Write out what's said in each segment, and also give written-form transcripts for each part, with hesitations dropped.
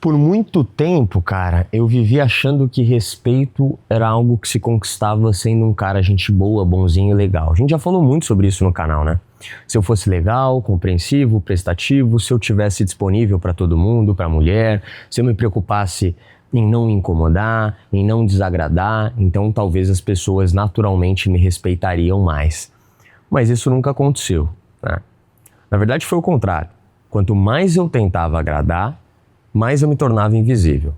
Por muito tempo, cara, eu vivi achando que respeito era algo que se conquistava sendo um cara gente boa, bonzinho e legal. A gente já falou muito sobre isso no canal, né? Se eu fosse legal, compreensivo, prestativo, se eu tivesse disponível para todo mundo, para mulher, se eu me preocupasse em não me incomodar, em não desagradar, então talvez as pessoas naturalmente me respeitariam mais. Mas isso nunca aconteceu, né? Na verdade foi o contrário. Quanto mais eu tentava agradar, mais eu me tornava invisível.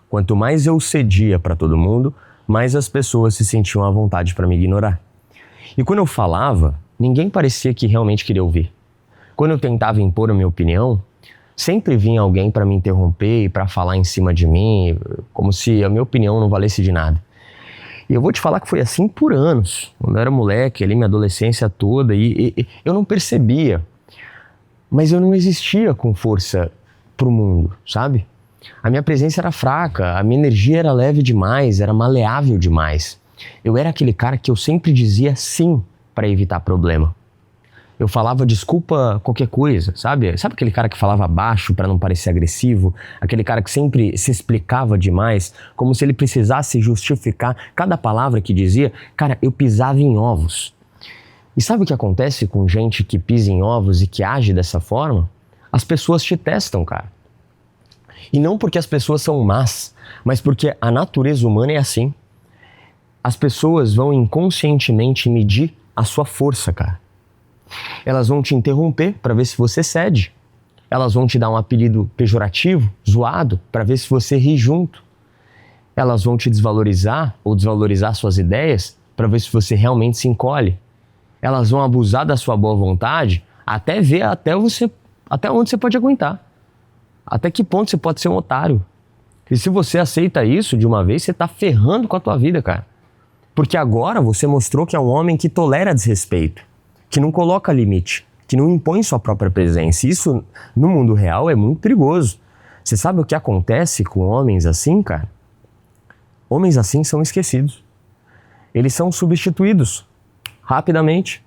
Quanto mais eu cedia para todo mundo, mais as pessoas se sentiam à vontade para me ignorar. E quando eu falava, ninguém parecia que realmente queria ouvir. Quando eu tentava impor a minha opinião, sempre vinha alguém para me interromper e para falar em cima de mim, como se a minha opinião não valesse de nada. E eu vou te falar que foi assim por anos. Quando eu era moleque, ali minha adolescência toda, e eu não percebia. Mas eu não existia com força pro mundo, sabe? A minha presença era fraca, a minha energia era leve demais, era maleável demais. Eu era aquele cara que eu sempre dizia sim para evitar problema. Eu falava desculpa qualquer coisa, sabe? Sabe aquele cara que falava baixo para não parecer agressivo? Aquele cara que sempre se explicava demais, como se ele precisasse justificar cada palavra que dizia? Cara, eu pisava em ovos. E sabe o que acontece com gente que pisa em ovos e que age dessa forma? As pessoas te testam, cara. E não porque as pessoas são más, mas porque a natureza humana é assim. As pessoas vão inconscientemente medir a sua força, cara. Elas vão te interromper para ver se você cede. Elas vão te dar um apelido pejorativo, zoado, para ver se você ri junto. Elas vão te desvalorizar ou desvalorizar suas ideias para ver se você realmente se encolhe. Elas vão abusar da sua boa vontade até ver até onde você pode aguentar. Até que ponto você pode ser um otário. E se você aceita isso de uma vez, você tá ferrando com a tua vida, cara. Porque agora você mostrou que é um homem que tolera desrespeito, que não coloca limite, que não impõe sua própria presença. Isso, no mundo real, é muito perigoso. Você sabe o que acontece com homens assim, cara? Homens assim são esquecidos. Eles são substituídos rapidamente.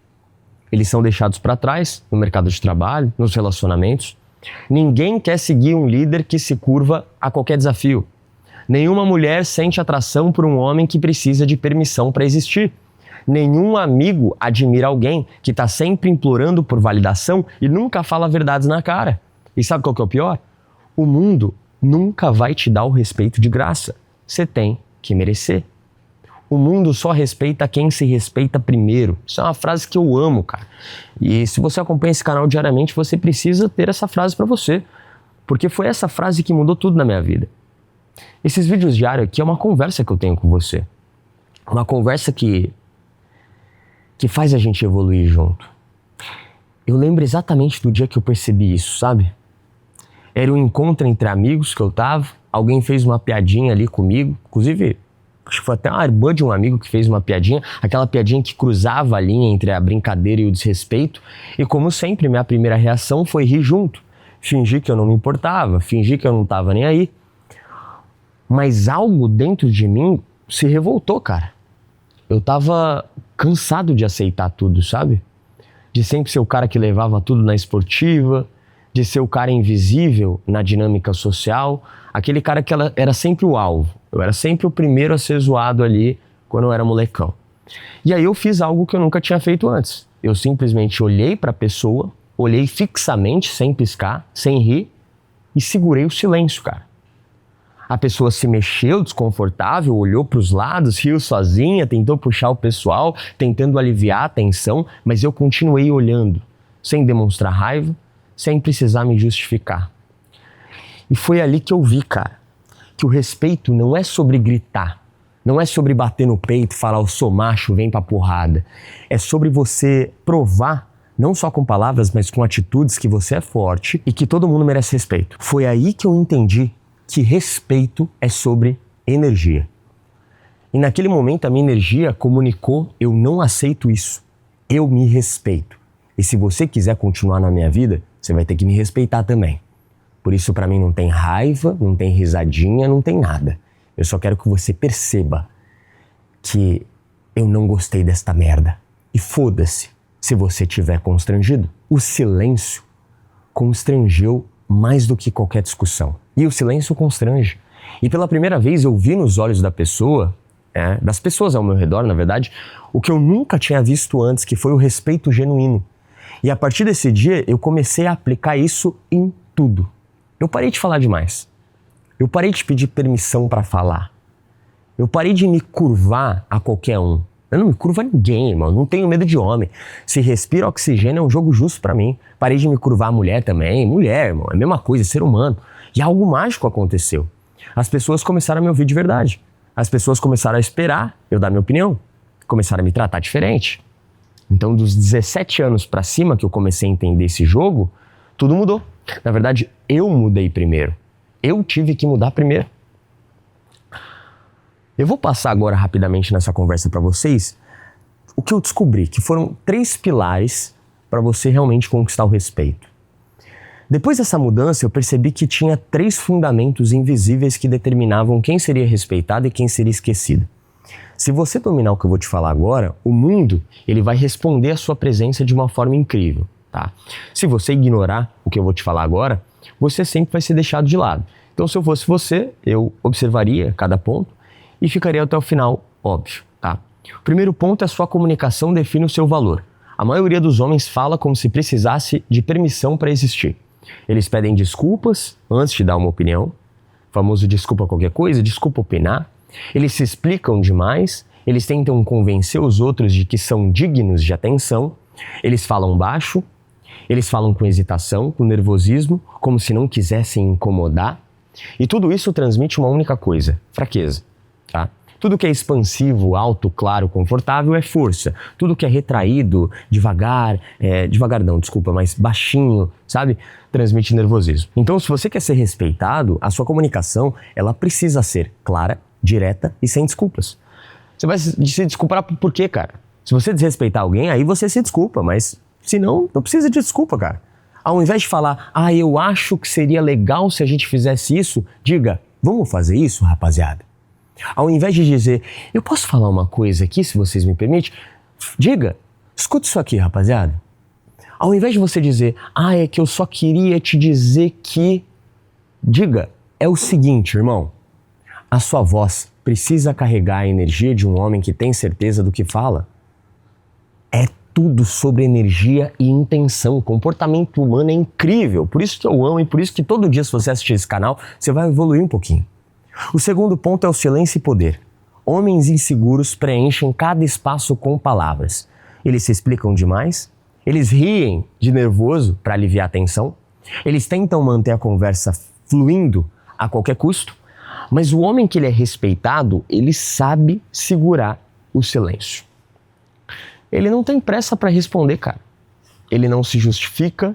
Eles são deixados para trás no mercado de trabalho, nos relacionamentos. Ninguém quer seguir um líder que se curva a qualquer desafio. Nenhuma mulher sente atração por um homem que precisa de permissão para existir. Nenhum amigo admira alguém que está sempre implorando por validação e nunca fala verdades na cara. E sabe qual que é o pior? O mundo nunca vai te dar o respeito de graça. Você tem que merecer. O mundo só respeita quem se respeita primeiro. Isso é uma frase que eu amo, cara. E se você acompanha esse canal diariamente, você precisa ter essa frase pra você. Porque foi essa frase que mudou tudo na minha vida. Esses vídeos diários aqui é uma conversa que eu tenho com você. Uma conversa que faz a gente evoluir junto. Eu lembro exatamente do dia que eu percebi isso, sabe? Era um encontro entre amigos que eu tava. Alguém fez uma piadinha ali comigo. Inclusive, acho que foi até uma irmã de um amigo que fez uma piadinha, aquela piadinha que cruzava a linha entre a brincadeira e o desrespeito. E como sempre, minha primeira reação foi rir junto. Fingir que eu não me importava, fingir que eu não tava nem aí. Mas algo dentro de mim se revoltou, cara. Eu tava cansado de aceitar tudo, sabe? De sempre ser o cara que levava tudo na esportiva, de ser o cara invisível na dinâmica social, aquele cara que era sempre o alvo. Eu era sempre o primeiro a ser zoado ali quando eu era molecão. E aí eu fiz algo que eu nunca tinha feito antes. Eu simplesmente olhei para a pessoa, olhei fixamente, sem piscar, sem rir, e segurei o silêncio, cara. A pessoa se mexeu, desconfortável, olhou para os lados, riu sozinha, tentou puxar o pessoal, tentando aliviar a tensão, mas eu continuei olhando, sem demonstrar raiva, sem precisar me justificar. E foi ali que eu vi, cara, que o respeito não é sobre gritar, não é sobre bater no peito e falar eu sou macho, vem pra porrada. É sobre você provar, não só com palavras, mas com atitudes, que você é forte e que todo mundo merece respeito. Foi aí que eu entendi que respeito é sobre energia. E naquele momento a minha energia comunicou: eu não aceito isso, eu me respeito. E se você quiser continuar na minha vida, você vai ter que me respeitar também. Por isso, pra mim, não tem raiva, não tem risadinha, não tem nada. Eu só quero que você perceba que eu não gostei desta merda. E foda-se se você tiver constrangido. O silêncio constrangeu mais do que qualquer discussão. E o silêncio constrange. E pela primeira vez eu vi nos olhos da pessoa, das pessoas ao meu redor, na verdade, o que eu nunca tinha visto antes, que foi o respeito genuíno. E a partir desse dia eu comecei a aplicar isso em tudo. Eu parei de falar demais. Eu parei de pedir permissão para falar. Eu parei de me curvar a qualquer um. Eu não me curvo a ninguém, irmão. Não tenho medo de homem. Se respira oxigênio é um jogo justo pra mim. Parei de me curvar a mulher também. Mulher, irmão, é a mesma coisa, ser humano. E algo mágico aconteceu. As pessoas começaram a me ouvir de verdade. As pessoas começaram a esperar eu dar minha opinião. Começaram a me tratar diferente. Então, dos 17 anos pra cima que eu comecei a entender esse jogo, tudo mudou. Na verdade, eu mudei primeiro. Eu tive que mudar primeiro. Eu vou passar agora rapidamente nessa conversa para vocês o que eu descobri, que foram 3 pilares para você realmente conquistar o respeito. Depois dessa mudança, eu percebi que tinha 3 fundamentos invisíveis que determinavam quem seria respeitado e quem seria esquecido. Se você dominar o que eu vou te falar agora, o mundo ele vai responder à sua presença de uma forma incrível, tá? Se você ignorar o que eu vou te falar agora, você sempre vai ser deixado de lado. Então, se eu fosse você, eu observaria cada ponto e ficaria até o final, óbvio, tá? O primeiro ponto é a sua comunicação define o seu valor. A maioria dos homens fala como se precisasse de permissão para existir. Eles pedem desculpas antes de dar uma opinião, o famoso desculpa qualquer coisa, desculpa opinar. Eles se explicam demais, eles tentam convencer os outros de que são dignos de atenção, eles falam baixo, eles falam com hesitação, com nervosismo, como se não quisessem incomodar. E tudo isso transmite uma única coisa, fraqueza. Tá? Tudo que é expansivo, alto, claro, confortável é força. Tudo que é retraído, mas baixinho, sabe? Transmite nervosismo. Então, se você quer ser respeitado, a sua comunicação, ela precisa ser clara, direta e sem desculpas. Você vai se desculpar por quê, cara? Se você desrespeitar alguém, aí você se desculpa, mas se não, não precisa de desculpa, cara. Ao invés de falar, eu acho que seria legal se a gente fizesse isso, diga, vamos fazer isso, rapaziada? Ao invés de dizer, eu posso falar uma coisa aqui, se vocês me permitem? Diga, escuta isso aqui, rapaziada. Ao invés de você dizer, é que eu só queria te dizer que... Diga, é o seguinte, irmão. A sua voz precisa carregar a energia de um homem que tem certeza do que fala. É tudo sobre energia e intenção. O comportamento humano é incrível. Por isso que eu amo e por isso que todo dia, se você assistir esse canal, você vai evoluir um pouquinho. O segundo ponto é o silêncio e poder. Homens inseguros preenchem cada espaço com palavras. Eles se explicam demais, eles riem de nervoso para aliviar a tensão, eles tentam manter a conversa fluindo a qualquer custo, mas o homem que ele é respeitado, ele sabe segurar o silêncio. Ele não tem pressa para responder, cara. Ele não se justifica.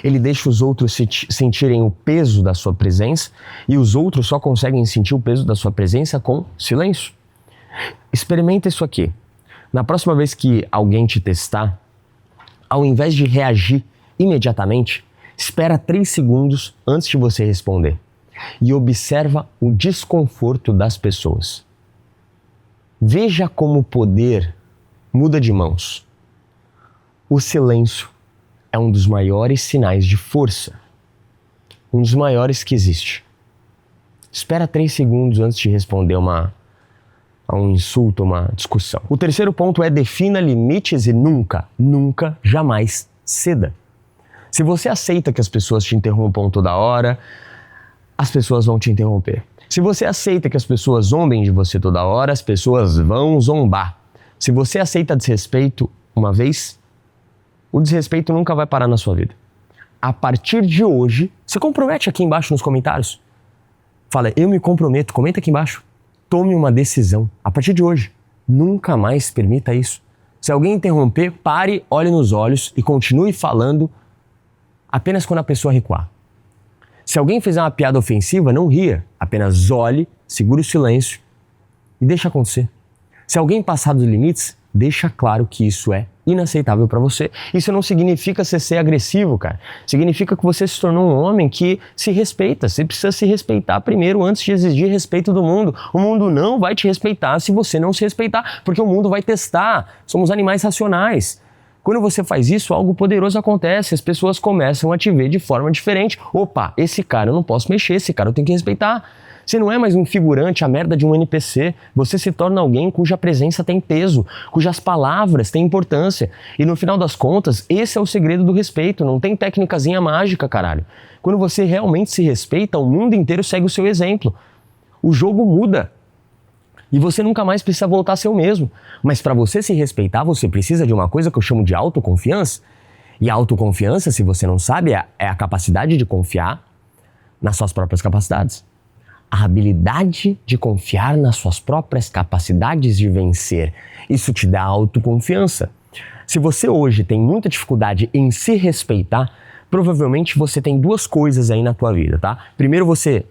Ele deixa os outros sentirem o peso da sua presença e os outros só conseguem sentir o peso da sua presença com silêncio. Experimenta isso aqui. Na próxima vez que alguém te testar, ao invés de reagir imediatamente, espera 3 segundos antes de você responder e observa o desconforto das pessoas. Veja como o poder muda de mãos. O silêncio é um dos maiores sinais de força. Um dos maiores que existe. Espera 3 segundos antes de responder a um insulto, uma discussão. O terceiro ponto é defina limites e nunca, jamais ceda. Se você aceita que as pessoas te interrompam toda hora, as pessoas vão te interromper. Se você aceita que as pessoas zombem de você toda hora, as pessoas vão zombar. Se você aceita desrespeito uma vez, o desrespeito nunca vai parar na sua vida. A partir de hoje, se compromete aqui embaixo nos comentários. Fala, eu me comprometo, comenta aqui embaixo. Tome uma decisão. A partir de hoje, nunca mais permita isso. Se alguém interromper, pare, olhe nos olhos e continue falando apenas quando a pessoa recuar. Se alguém fizer uma piada ofensiva, não ria. Apenas olhe, segure o silêncio e deixe acontecer. Se alguém passar dos limites, deixa claro que isso é inaceitável para você. Isso não significa você ser agressivo, cara. Significa que você se tornou um homem que se respeita. Você precisa se respeitar primeiro antes de exigir respeito do mundo. O mundo não vai te respeitar se você não se respeitar, porque o mundo vai testar. Somos animais racionais. Quando você faz isso, algo poderoso acontece, as pessoas começam a te ver de forma diferente. Opa, esse cara eu não posso mexer, esse cara eu tenho que respeitar. Você não é mais um figurante, a merda de um NPC. Você se torna alguém cuja presença tem peso, cujas palavras têm importância. E no final das contas, esse é o segredo do respeito. Não tem técnicazinha mágica, caralho. Quando você realmente se respeita, o mundo inteiro segue o seu exemplo. O jogo muda. E você nunca mais precisa voltar a ser o mesmo. Mas para você se respeitar, você precisa de uma coisa que eu chamo de autoconfiança. E a autoconfiança, se você não sabe, é a capacidade de confiar nas suas próprias capacidades. A habilidade de confiar nas suas próprias capacidades de vencer. Isso te dá autoconfiança. Se você hoje tem muita dificuldade em se respeitar, provavelmente você tem duas coisas aí na tua vida, tá? Primeiro, você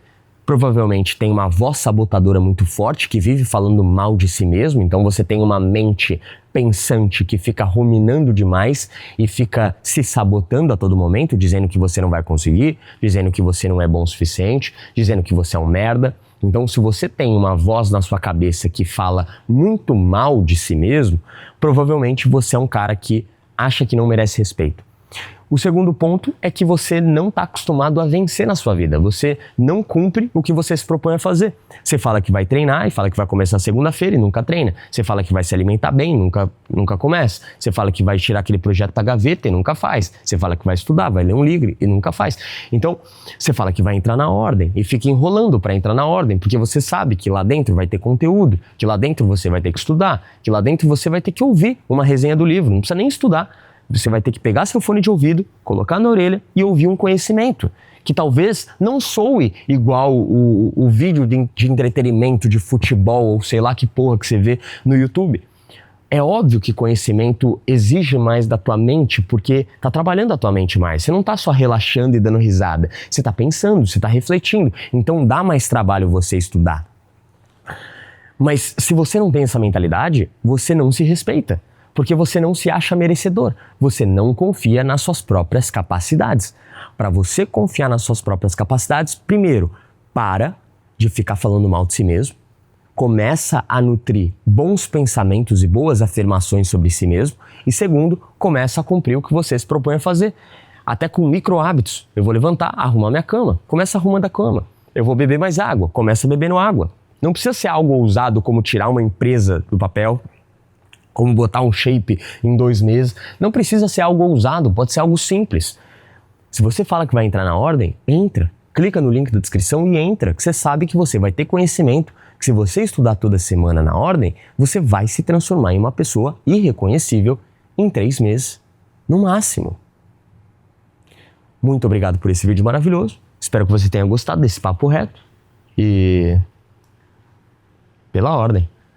provavelmente tem uma voz sabotadora muito forte que vive falando mal de si mesmo, então você tem uma mente pensante que fica ruminando demais e fica se sabotando a todo momento, dizendo que você não vai conseguir, dizendo que você não é bom o suficiente, dizendo que você é um merda. Então, se você tem uma voz na sua cabeça que fala muito mal de si mesmo, provavelmente você é um cara que acha que não merece respeito. O segundo ponto é que você não está acostumado a vencer na sua vida. Você não cumpre o que você se propõe a fazer. Você fala que vai treinar e fala que vai começar segunda-feira e nunca treina. Você fala que vai se alimentar bem e nunca começa. Você fala que vai tirar aquele projeto da gaveta e nunca faz. Você fala que vai estudar, vai ler um livro e nunca faz. Então, você fala que vai entrar na ordem e fica enrolando para entrar na ordem, porque você sabe que lá dentro vai ter conteúdo, que lá dentro você vai ter que estudar, que lá dentro você vai ter que ouvir uma resenha do livro. Não precisa nem estudar. Você vai ter que pegar seu fone de ouvido, colocar na orelha e ouvir um conhecimento que talvez não soe igual o vídeo de entretenimento de futebol ou sei lá que porra que você vê no YouTube. É óbvio que conhecimento exige mais da tua mente porque tá trabalhando a tua mente mais. Você não tá só relaxando e dando risada. Você tá pensando, você tá refletindo. Então dá mais trabalho você estudar. Mas se você não tem essa mentalidade, você não se respeita. Porque você não se acha merecedor, você não confia nas suas próprias capacidades. Para você confiar nas suas próprias capacidades, primeiro, para de ficar falando mal de si mesmo, começa a nutrir bons pensamentos e boas afirmações sobre si mesmo, e segundo, começa a cumprir o que você se propõe a fazer. Até com micro hábitos. Eu vou levantar, arrumar minha cama, começa arrumando a cama. Eu vou beber mais água, começa bebendo água. Não precisa ser algo ousado como tirar uma empresa do papel, como botar um shape em 2 meses. Não precisa ser algo ousado, pode ser algo simples. Se você fala que vai entrar na ordem, entra. Clica no link da descrição e entra, que você sabe que você vai ter conhecimento, que se você estudar toda semana na ordem, você vai se transformar em uma pessoa irreconhecível em 3 meses, no máximo. Muito obrigado por esse vídeo maravilhoso. Espero que você tenha gostado desse papo reto. E pela ordem.